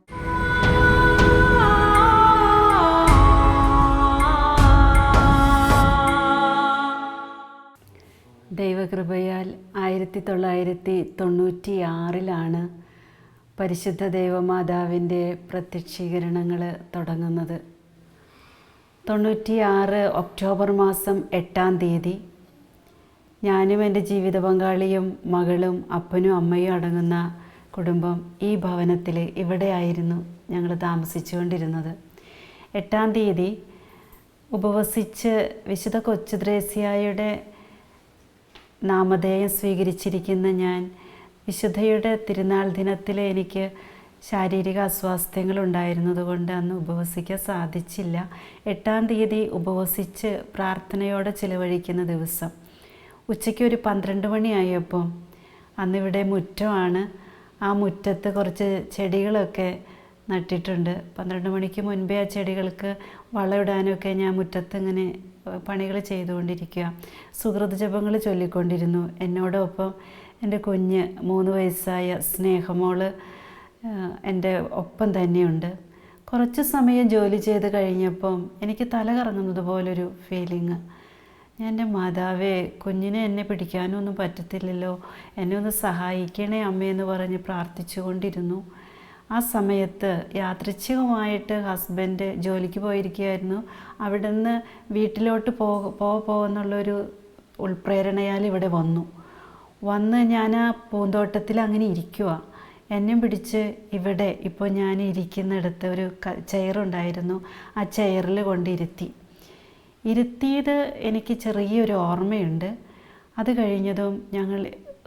ദൈവകൃപയാൽ 1996 പരിശുദ്ധ ദൈവമാതാവിൻ്റെ പ്രത്യക്ഷീകരണങ്ങൾ തുടങ്ങുന്നത് 96 ഒക്ടോബർ മാസം 8-ാം തീയതി ഞാനും എൻ്റെ ജീവിത പങ്കാളിയും മകളും അപ്പനും അമ്മയും അടങ്ങുന്ന കുടുംബം ഈ ഭവനത്തിൽ ഇവിടെയായിരുന്നു ഞങ്ങൾ താമസിച്ചുകൊണ്ടിരുന്നത്. 8-ാം തീയതി ഉപവസിച്ച് വിശുദ്ധ കൊച്ചുത്രേസ്യായുടെ നാമധേയം സ്വീകരിച്ചിരിക്കുന്ന ഞാൻ വിശുദ്ധയുടെ തിരുനാൾ ദിനത്തിൽ എനിക്ക് ശാരീരിക അസ്വാസ്ഥ്യങ്ങളുണ്ടായിരുന്നതുകൊണ്ട് അന്ന് ഉപവസിക്കാൻ സാധിച്ചില്ല. 8-ാം തീയതി ഉപവസിച്ച് പ്രാർത്ഥനയോടെ ചിലവഴിക്കുന്ന ദിവസം ഉച്ചയ്ക്ക് ഒരു 12 മണിയായപ്പോൾ അന്നിവിടെ മുറ്റമാണ്. ആ മുറ്റത്ത് കുറച്ച് ചെടികളൊക്കെ നട്ടിട്ടുണ്ട്. 12 മണിക്ക് മുൻപേ ആ ചെടികൾക്ക് വളമിടാനൊക്കെ ഞാൻ മുറ്റത്ത് ഇങ്ങനെ പണികൾ ചെയ്തുകൊണ്ടിരിക്കുക. സുഹൃത് ജപങ്ങൾ ചൊല്ലിക്കൊണ്ടിരുന്നു. എന്നോടൊപ്പം എൻ്റെ കുഞ്ഞ് 3 വയസ്സായ സ്നേഹമോള് എൻ്റെ ഒപ്പം തന്നെയുണ്ട്. കുറച്ച് സമയം ജോലി ചെയ്ത് കഴിഞ്ഞപ്പം എനിക്ക് തല കറങ്ങുന്നത് പോലൊരു ഫീലിങ്. ഞാൻ എൻ്റെ മാതാവേ, കുഞ്ഞിനെ എന്നെ പിടിക്കാനൊന്നും പറ്റത്തില്ലല്ലോ, എന്നെ ഒന്ന് സഹായിക്കണേ അമ്മയെന്ന് പറഞ്ഞ് പ്രാർത്ഥിച്ചു കൊണ്ടിരുന്നു. ആ സമയത്ത് യാദൃച്ഛികമായിട്ട് ഹസ്ബൻഡ് ജോലിക്ക് പോയിരിക്കുകയായിരുന്നു. അവിടെ നിന്ന് വീട്ടിലോട്ട് പോകുന്നുള്ളൊരു ഉൾപ്രേരണയാൽ ഇവിടെ വന്ന് ഞാൻ ആ പൂന്തോട്ടത്തിൽ അങ്ങനെ ഇരിക്കുക. എന്നെ പിടിച്ച് ഇവിടെ ഇപ്പോൾ ഞാൻ ഇരിക്കുന്നിടത്ത് ഒരു ചെയറുണ്ടായിരുന്നു. ആ ചെയറിൽ ഇരുത്തിയത് എനിക്ക് ചെറിയൊരു ഓർമ്മയുണ്ട്. അത് കഴിഞ്ഞതും ഞങ്ങൾ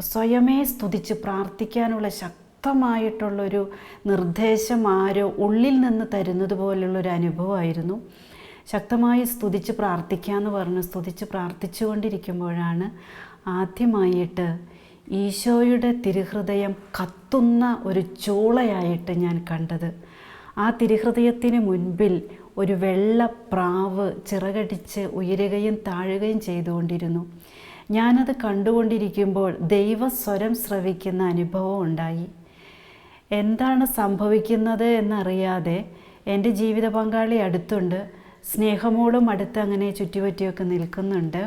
സ്വയമേ സ്തുതിച്ച് പ്രാർത്ഥിക്കാനുള്ള ശക്തമായിട്ടുള്ളൊരു നിർദ്ദേശം ആരോ ഉള്ളിൽ നിന്ന് തരുന്നത് പോലുള്ളൊരു അനുഭവമായിരുന്നു. ശക്തമായി സ്തുതിച്ച് പ്രാർത്ഥിക്കാമെന്ന് പറഞ്ഞ് സ്തുതിച്ച് പ്രാർത്ഥിച്ചുകൊണ്ടിരിക്കുമ്പോഴാണ് ആദ്യമായിട്ട് ഈശോയുടെ തിരുഹൃദയം കത്തുന്ന ഒരു ചൂളയായിട്ട് ഞാൻ കണ്ടത്. ആ തിരുഹൃദയത്തിന് മുൻപിൽ ഒരു വെള്ളപ്രാവ് ചിറകടിച്ച് ഉയരുകയും താഴുകയും ചെയ്തുകൊണ്ടിരുന്നു. ഞാനത് കണ്ടുകൊണ്ടിരിക്കുമ്പോൾ ദൈവസ്വരം ശ്രവിക്കുന്ന അനുഭവം ഉണ്ടായി. എന്താണ് സംഭവിക്കുന്നത് എന്നറിയാതെ എൻ്റെ ജീവിത പങ്കാളി അടുത്തുണ്ട്, സ്നേഹമോളും അടുത്ത് അങ്ങനെ ചുറ്റിപ്പറ്റിയൊക്കെ നിൽക്കുന്നുണ്ട്.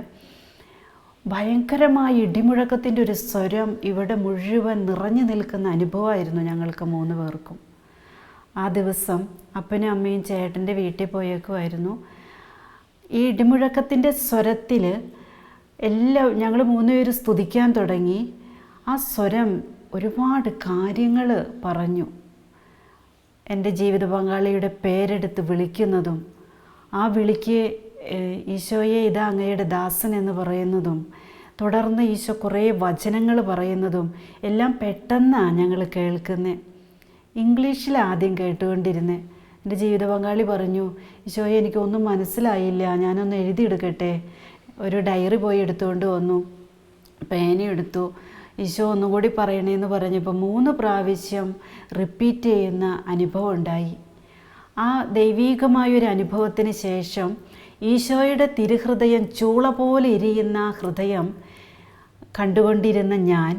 ഭയങ്കരമായ ഇടിമുഴക്കത്തിൻ്റെ ഒരു സ്വരം ഇവിടെ മുഴുവൻ നിറഞ്ഞു നിൽക്കുന്ന അനുഭവമായിരുന്നു ഞങ്ങൾക്ക് 3 പേർക്കും. ആ ദിവസം അപ്പനും അമ്മയും ചേട്ടൻ്റെ വീട്ടിൽ പോയേക്കുമായിരുന്നു. ഈ ഇടിമുഴക്കത്തിൻ്റെ സ്വരത്തിൽ ഞങ്ങൾ 3 പേര് സ്തുതിക്കാൻ തുടങ്ങി. ആ സ്വരം ഒരുപാട് കാര്യങ്ങൾ പറഞ്ഞു. എൻ്റെ ജീവിത പങ്കാളിയുടെ പേരെടുത്ത് വിളിക്കുന്നതും ആ വിളിക്ക് ഈശോയെ ഇതാ അങ്ങയുടെ ദാസൻ എന്ന് പറയുന്നതും തുടർന്ന് ഈശോ കുറേ വചനങ്ങൾ പറയുന്നതും എല്ലാം പെട്ടെന്നാണ് ഞങ്ങൾ കേൾക്കുന്നത്. ഇംഗ്ലീഷിലാദ്യം കേട്ടുകൊണ്ടിരുന്നത്. എൻ്റെ ജീവിത പങ്കാളി പറഞ്ഞു, ഈശോയെ എനിക്കൊന്നും മനസ്സിലായില്ല, ഞാനൊന്ന് എഴുതിയെടുക്കട്ടെ. ഒരു ഡയറി പോയി എടുത്തുകൊണ്ട് വന്നു, പേനയെടുത്തു. ഈശോ ഒന്നുകൂടി പറയണേന്ന് പറഞ്ഞപ്പോൾ 3 പ്രാവശ്യം റിപ്പീറ്റ് ചെയ്യുന്ന അനുഭവം ഉണ്ടായി. ആ ദൈവീകമായൊരു അനുഭവത്തിന് ശേഷം ഈശോയുടെ തിരുഹൃദയം ചൂള പോലെ എരിയുന്ന ഹൃദയം കണ്ടുകൊണ്ടിരുന്ന ഞാൻ,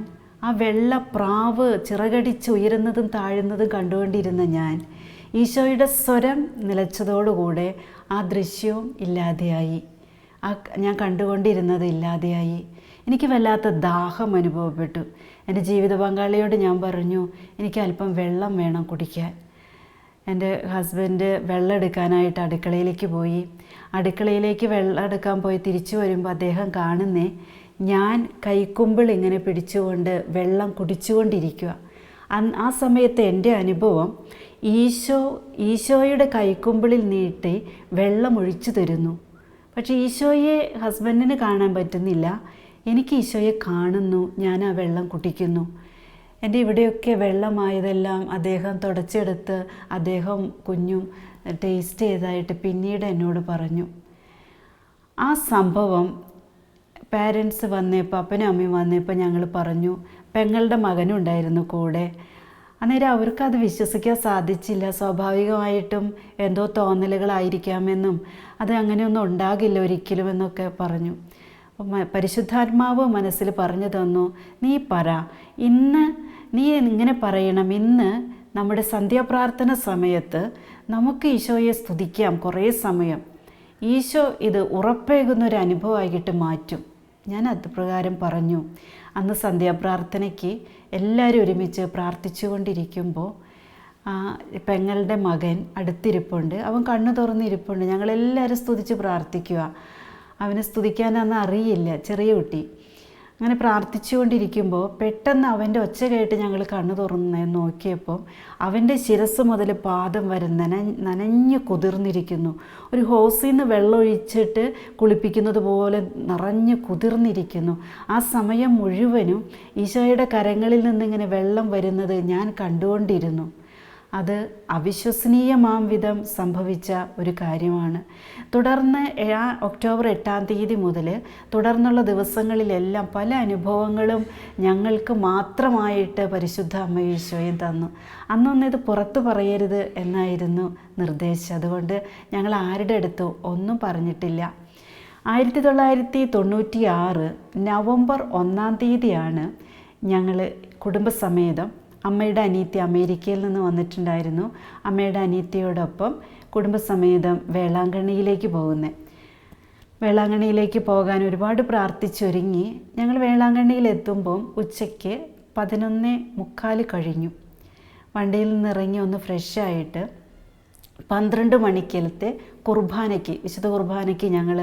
ആ വെള്ളപ്രാവ് ചിറകടിച്ച് ഉയരുന്നതും താഴുന്നതും കണ്ടുകൊണ്ടിരുന്ന ഞാൻ, ഈശോയുടെ സ്വരം നിലച്ചതോടുകൂടെ ആ ദൃശ്യവും ഇല്ലാതെയായി. ഞാൻ കണ്ടുകൊണ്ടിരുന്നത് ഇല്ലാതെയായി. എനിക്ക് വല്ലാത്ത ദാഹം അനുഭവപ്പെട്ടു. എൻ്റെ ജീവിത പങ്കാളിയോട് ഞാൻ പറഞ്ഞു, എനിക്ക് അല്പം വെള്ളം വേണം കുടിക്കാൻ. എൻ്റെ ഹസ്ബൻഡ് വെള്ളം എടുക്കാനായിട്ട് അടുക്കളയിലേക്ക് പോയി. അടുക്കളയിലേക്ക് വെള്ളം എടുക്കാൻ പോയി തിരിച്ചു വരുമ്പോൾ അദ്ദേഹം കാണുന്നേ ഞാൻ കൈക്കുമ്പിൾ ഇങ്ങനെ പിടിച്ചുകൊണ്ട് വെള്ളം കുടിച്ചുകൊണ്ടിരിക്കുക. ആ സമയത്ത് എൻ്റെ അനുഭവം ഈശോയുടെ കൈക്കുമ്പിളിൽ നീട്ടി വെള്ളം ഒഴിച്ചു തരുന്നു. പക്ഷേ ഈശോയെ ഹസ്ബൻഡിന് കാണാൻ പറ്റുന്നില്ല. എനിക്ക് ഈശോയെ കാണുന്നു, ഞാൻ ആ വെള്ളം കുടിക്കുന്നു. എൻ്റെ ഇവിടെയൊക്കെ വെള്ളമായതെല്ലാം അദ്ദേഹം തുടച്ചെടുത്ത് അദ്ദേഹം കുഞ്ഞും ടേസ്റ്റ് ചെയ്തതായിട്ട് പിന്നീട് എന്നോട് പറഞ്ഞു. ആ സംഭവം പാരൻസ് വന്നപ്പോൾ, അപ്പനും അമ്മയും വന്നപ്പോൾ ഞങ്ങൾ പറഞ്ഞു. പെങ്ങളുടെ മകനുണ്ടായിരുന്നു കൂടെ. അന്നേരം അവർക്കത് വിശ്വസിക്കാൻ സാധിച്ചില്ല. സ്വാഭാവികമായിട്ടും എന്തോ തോന്നലുകളായിരിക്കാമെന്നും അത് അങ്ങനെയൊന്നും ഉണ്ടാകില്ല ഒരിക്കലും എന്നൊക്കെ പറഞ്ഞു. പരിശുദ്ധാത്മാവ് മനസ്സിൽ പറഞ്ഞു തന്നു, നീ പറ, ഇന്ന് നീ ഇങ്ങനെ പറയണം, ഇന്ന് നമ്മുടെ സന്ധ്യാപ്രാർത്ഥന സമയത്ത് നമുക്ക് ഈശോയെ സ്തുതിക്കാം കുറേ സമയം. ഈശോ ഇത് ഉറപ്പേകുന്നൊരു അനുഭവമായിട്ട് മാറ്റും. ഞാൻ അതുപ്രകാരം പറഞ്ഞു. അന്ന് സന്ധ്യാപ്രാർത്ഥനയ്ക്ക് എല്ലാവരും ഒരുമിച്ച് പ്രാർത്ഥിച്ചു കൊണ്ടിരിക്കുമ്പോൾ പെങ്ങളുടെ മകൻ അടുത്തിരിപ്പുണ്ട്. അവൻ കണ്ണു തുറന്നിരിപ്പുണ്ട്. ഞങ്ങളെല്ലാവരും സ്തുതിച്ച് പ്രാർത്ഥിക്കുക. അവന് സ്തുതിക്കാനൊന്നും അറിയില്ല, ചെറിയ കുട്ടി. അങ്ങനെ പ്രാർത്ഥിച്ചുകൊണ്ടിരിക്കുമ്പോൾ പെട്ടെന്ന് അവൻ്റെ ഒച്ച കേട്ട് ഞങ്ങൾ കണ്ണു തുറന്ന് നോക്കിയപ്പോൾ അവൻ്റെ ശിരസ് മുതൽ പാദം വരെ നനഞ്ഞു കുതിർന്നിരിക്കുന്നു. ഒരു ഹോസിൽ നിന്ന് വെള്ളം ഒഴിച്ചിട്ട് കുളിപ്പിക്കുന്നത് പോലെ നിറഞ്ഞു കുതിർന്നിരിക്കുന്നു. ആ സമയം മുഴുവനും ഈശോയുടെ കരങ്ങളിൽ നിന്നിങ്ങനെ വെള്ളം വരുന്നത് ഞാൻ കണ്ടുകൊണ്ടിരുന്നു. അത് അവിശ്വസനീയമാം വിധം സംഭവിച്ച ഒരു കാര്യമാണ്. തുടർന്ന് ഒക്ടോബർ 8-ാം തീയതി മുതൽ തുടർന്നുള്ള ദിവസങ്ങളിലെല്ലാം പല അനുഭവങ്ങളും ഞങ്ങൾക്ക് മാത്രമായിട്ട് പരിശുദ്ധ അമ്മ ഈശോയും തന്നു. അന്നൊന്നും ഇത് പുറത്ത് പറയരുത് എന്നായിരുന്നു നിർദ്ദേശം. അതുകൊണ്ട് ഞങ്ങൾ ആരുടെ അടുത്തും ഒന്നും പറഞ്ഞിട്ടില്ല. 1996 നവംബർ 1-ാം തീയതിയാണ് ഞങ്ങൾ കുടുംബസമേതം, അമ്മയുടെ അനിയത്തി അമേരിക്കയിൽ നിന്ന് വന്നിട്ടുണ്ടായിരുന്നു, അമ്മയുടെ അനിയത്തിയോടൊപ്പം കുടുംബസമേതം വേളാങ്കണ്ണിയിലേക്ക് പോകുന്നത്. വേളാങ്കണ്ണിയിലേക്ക് പോകാൻ ഒരുപാട് പ്രാർത്ഥിച്ചൊരുങ്ങി ഞങ്ങൾ വേളാങ്കണ്ണിയിലെത്തുമ്പം ഉച്ചയ്ക്ക് 11:45 കഴിഞ്ഞു. വണ്ടിയിൽ നിന്നിറങ്ങി ഒന്ന് ഫ്രഷായിട്ട് 12 മണിക്കലത്തെ കുർബാനയ്ക്ക്, വിശുദ്ധ കുർബാനയ്ക്ക് ഞങ്ങൾ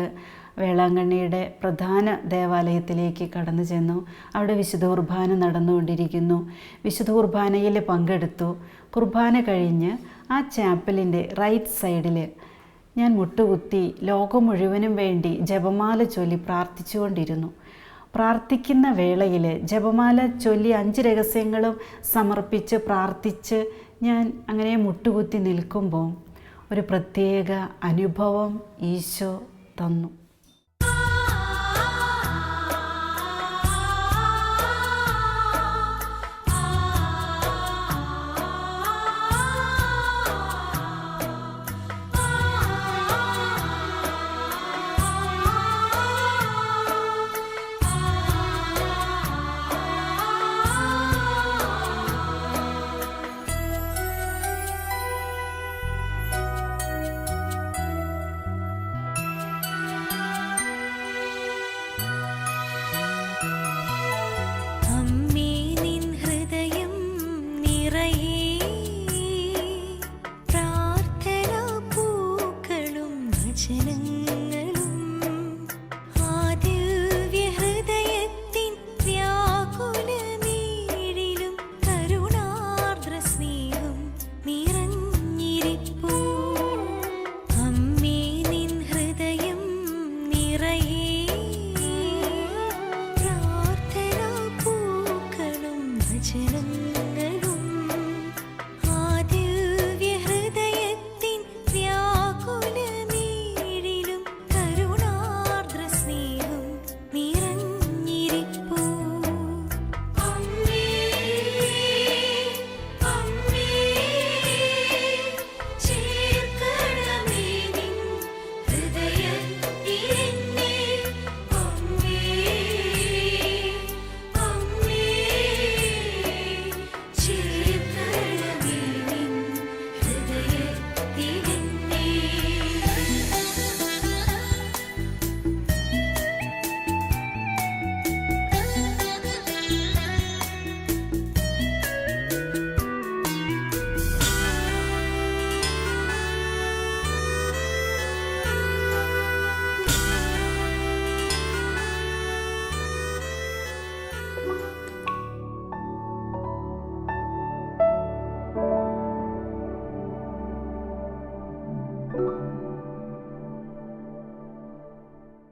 വേളാങ്കണ്ണിയുടെ പ്രധാന ദേവാലയത്തിലേക്ക് കടന്നു ചെന്നു. അവിടെ വിശുദ്ധ കുർബാന നടന്നുകൊണ്ടിരിക്കുന്നു. വിശുദ്ധ കുർബാനയിൽ പങ്കെടുത്തു. കുർബാന കഴിഞ്ഞ് ആ ചാപ്പലിൻ്റെ റൈറ്റ് സൈഡിൽ ഞാൻ മുട്ടുകുത്തി ലോകം മുഴുവനും വേണ്ടി ജപമാല ചൊല്ലി പ്രാർത്ഥിച്ചുകൊണ്ടിരുന്നു. പ്രാർത്ഥിക്കുന്ന വേളയിൽ ജപമാല ചൊല്ലി 5 രഹസ്യങ്ങളും സമർപ്പിച്ച് പ്രാർത്ഥിച്ച് ഞാൻ അങ്ങനെ മുട്ടുകുത്തി നിൽക്കുമ്പോൾ ഒരു പ്രത്യേക അനുഭവം ഈശോ തന്നു.